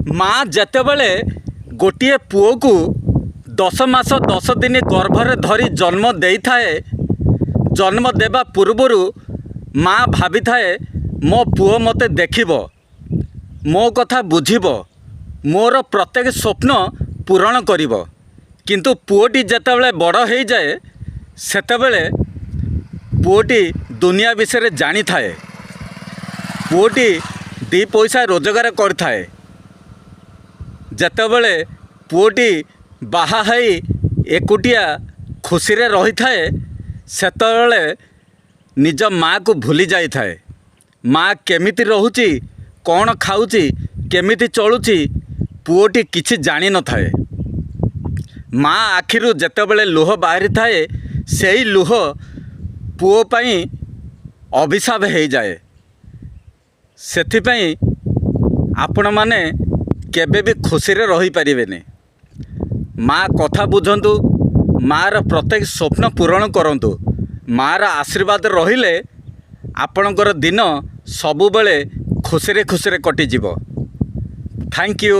माँ जेतेबेले गोटे पुओ को 10 मास 10 दिन गर्भरे धरी जन्म देई थाए, जन्म देवा पूर्वर माँ भाभी थाए मो पुओ मते देखिबो, मो कथा बुझिबो, मोर प्रत्येक स्वप्न पूरण करिबो। किंतु पुओटी जेतेबेले बड़ हो जाए सेतेबेले पुओटी दुनिया विषय जानी थाए, पुओटी 2 पैसा रोजगार करथाए। जेतेबेले पुओटी बाहा होई एकुटिया खुशी रे रही थाए सेतेबेले निज माँ को भूली जाई थाए। माँ केमिति रहुची, कौन खाऊची, केमिति चलुची पुओटी किछि जानी न थाए। माँ आखिरु जेतेबेले लुह बाहरी थाए सेई लुह पुओ पई अभिशाप हो जाए। सेथिपई आपण माने केबे भी खुशी रे रही पारिबेनी। माँ कथा बुझंतु, मार प्रत्येक स्वप्न पूरण करंतु। मार आशीर्वाद रहिले आपणकर दिन सबुबले खुशी रे कटि जिवो। Thank you.